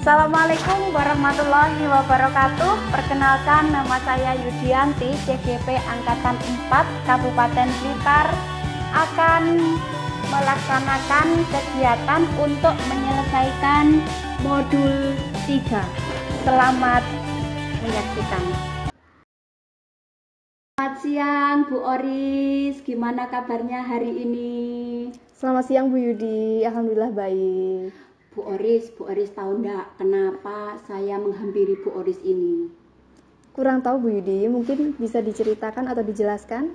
Assalamualaikum warahmatullahi wabarakatuh. Perkenalkan, nama saya Yudianti, CGP Angkatan 4 Kabupaten Blitar, akan melaksanakan kegiatan untuk menyelesaikan modul 3. Selamat menyaksikan. Selamat siang Bu Oris, gimana kabarnya hari ini? Selamat siang Bu Yudi, alhamdulillah baik. Bu Oris tahu enggak kenapa saya menghampiri Bu Oris ini? Kurang tahu Bu Yudi, mungkin bisa diceritakan atau dijelaskan?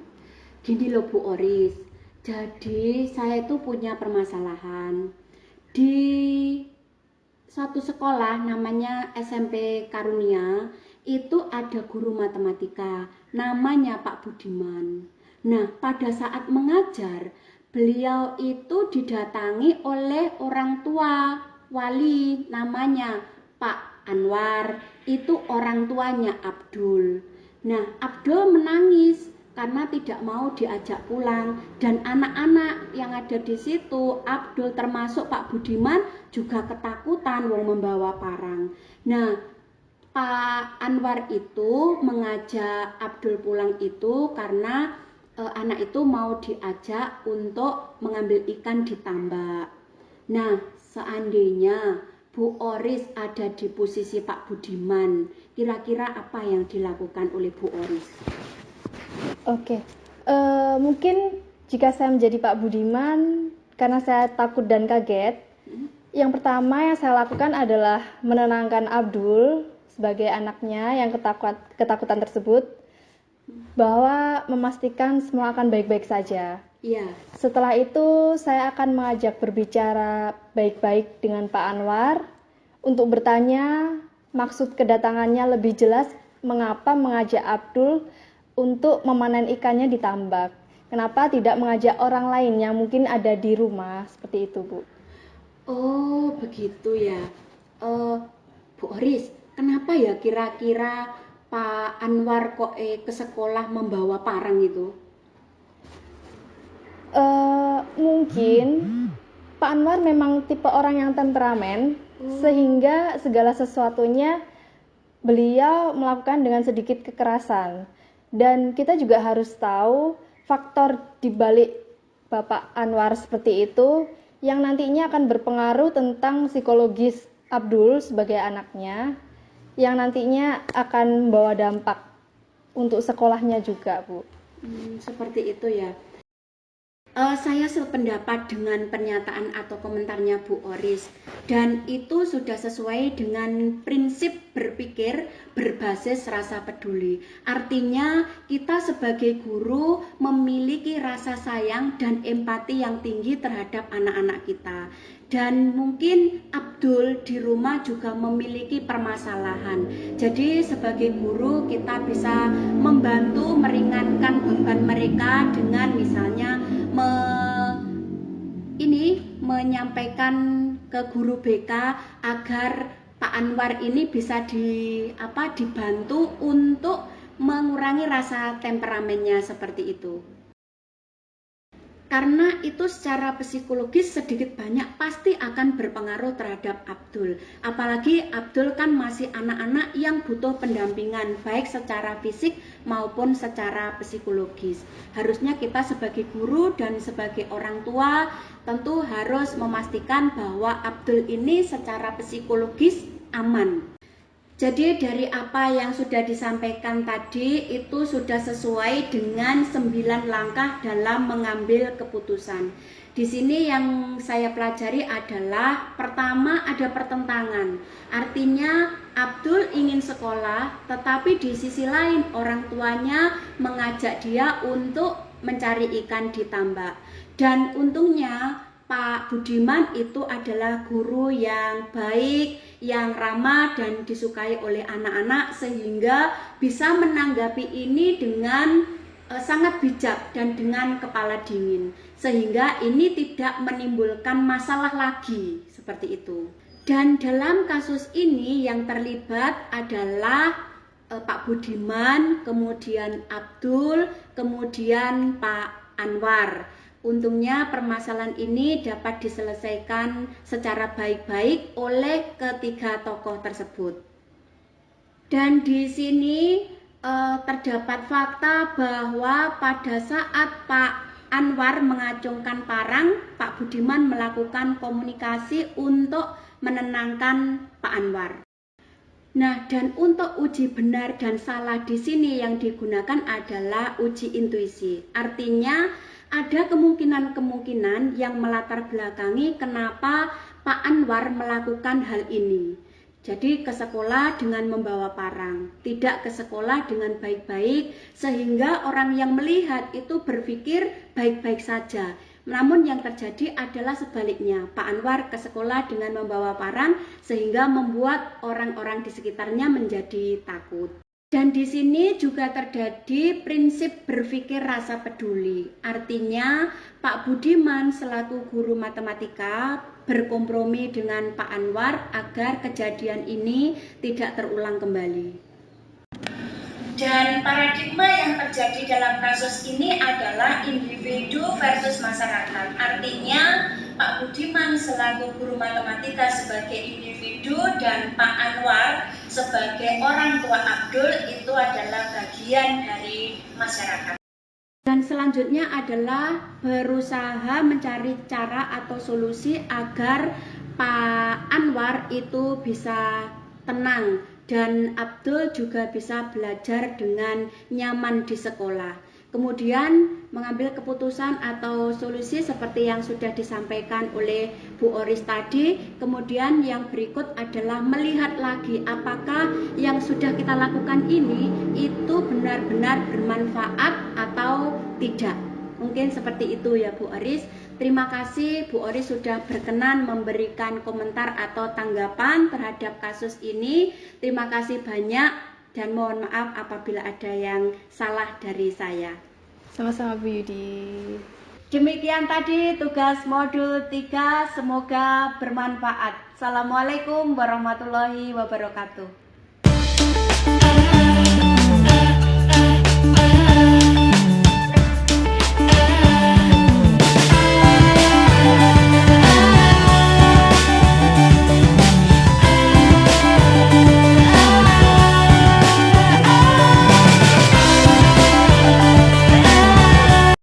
Gini loh Bu Oris, jadi saya itu punya permasalahan. Di suatu sekolah namanya SMP Karunia, itu ada guru matematika, namanya Pak Budiman. Nah, pada saat mengajar, beliau itu didatangi oleh orang tua wali, namanya Pak Anwar, itu orang tuanya Abdul. Nah, Abdul menangis karena tidak mau diajak pulang, dan anak-anak yang ada di situ, Abdul termasuk Pak Budiman, juga ketakutan wong membawa parang. Nah, Pak Anwar itu mengajak Abdul pulang itu karena anak itu mau diajak untuk mengambil ikan di tambak. Nah, seandainya Bu Oris ada di posisi Pak Budiman, kira-kira apa yang dilakukan oleh Bu Oris? Oke, mungkin jika saya menjadi Pak Budiman, karena saya takut dan kaget, yang pertama yang saya lakukan adalah menenangkan Abdul sebagai anaknya yang ketakutan tersebut, bahwa memastikan semua akan baik-baik saja. Iya. Setelah itu saya akan mengajak berbicara baik-baik dengan Pak Anwar untuk bertanya maksud kedatangannya lebih jelas, mengapa mengajak Abdul untuk memanen ikannya di tambak. Kenapa tidak mengajak orang lain yang mungkin ada di rumah, seperti itu Bu. Oh begitu ya. Bu Oris, kenapa ya kira-kira Pak Anwar kok ke sekolah membawa parang itu? Mungkin Pak Anwar memang tipe orang yang temperamen, sehingga segala sesuatunya beliau melakukan dengan sedikit kekerasan. Dan kita juga harus tahu faktor dibalik Bapak Anwar seperti itu yang nantinya akan berpengaruh tentang psikologis Abdul sebagai anaknya, yang nantinya akan membawa dampak untuk sekolahnya juga, Bu. Seperti itu ya. Saya sependapat dengan pernyataan atau komentarnya Bu Oris, dan itu sudah sesuai dengan prinsip berpikir berbasis rasa peduli. Artinya kita sebagai guru memiliki rasa sayang dan empati yang tinggi terhadap anak-anak kita. Dan mungkin Abdul di rumah juga memiliki permasalahan. Jadi sebagai guru kita bisa membantu meringankan beban mereka dengan misalnya menyampaikan ke guru BK agar Pak Anwar ini bisa dibantu untuk mengurangi rasa temperamennya seperti itu. Karena itu secara psikologis sedikit banyak pasti akan berpengaruh terhadap Abdul. Apalagi Abdul kan masih anak-anak yang butuh pendampingan baik secara fisik maupun secara psikologis. Harusnya kita sebagai guru dan sebagai orang tua tentu harus memastikan bahwa Abdul ini secara psikologis aman. Jadi dari apa yang sudah disampaikan tadi itu sudah sesuai dengan 9 langkah dalam mengambil keputusan. Di sini yang saya pelajari adalah pertama ada pertentangan. Artinya Abdul ingin sekolah, tetapi di sisi lain orang tuanya mengajak dia untuk mencari ikan di tambak. Dan untungnya Pak Budiman itu adalah guru yang baik, yang ramah dan disukai oleh anak-anak, sehingga bisa menanggapi ini dengan sangat bijak dan dengan kepala dingin, sehingga ini tidak menimbulkan masalah lagi seperti itu. Dan dalam kasus ini yang terlibat adalah Pak Budiman, kemudian Abdul, kemudian Pak Anwar. Untungnya permasalahan ini dapat diselesaikan secara baik-baik oleh ketiga tokoh tersebut. Dan di sini terdapat fakta bahwa pada saat Pak Anwar mengacungkan parang, Pak Budiman melakukan komunikasi untuk menenangkan Pak Anwar. Nah, dan untuk uji benar dan salah di sini yang digunakan adalah uji intuisi. Artinya ada kemungkinan-kemungkinan yang melatar belakangi kenapa Pak Anwar melakukan hal ini. Jadi ke sekolah dengan membawa parang, tidak ke sekolah dengan baik-baik, sehingga orang yang melihat itu berpikir baik-baik saja. Namun yang terjadi adalah sebaliknya, Pak Anwar ke sekolah dengan membawa parang sehingga membuat orang-orang di sekitarnya menjadi takut. Dan di sini juga terjadi prinsip berpikir rasa peduli. Artinya Pak Budiman selaku guru matematika berkompromi dengan Pak Anwar agar kejadian ini tidak terulang kembali. Dan paradigma yang terjadi dalam kasus ini adalah individu versus masyarakat. Artinya Pak Budiman selaku guru matematika sebagai individu dan Pak Anwar sebagai orang tua Abdul itu adalah bagian dari masyarakat. Dan selanjutnya adalah berusaha mencari cara atau solusi agar Pak Anwar itu bisa tenang dan Abdul juga bisa belajar dengan nyaman di sekolah. Kemudian mengambil keputusan atau solusi seperti yang sudah disampaikan oleh Bu Oris tadi. Kemudian yang berikut adalah melihat lagi apakah yang sudah kita lakukan ini itu benar-benar bermanfaat atau tidak. Mungkin seperti itu ya Bu Oris. Terima kasih Bu Oris sudah berkenan memberikan komentar atau tanggapan terhadap kasus ini. Terima kasih banyak. Dan mohon maaf apabila ada yang salah dari saya. Sama-sama Bu Yudi. Demikian tadi tugas modul 3, semoga bermanfaat. Assalamualaikum warahmatullahi wabarakatuh.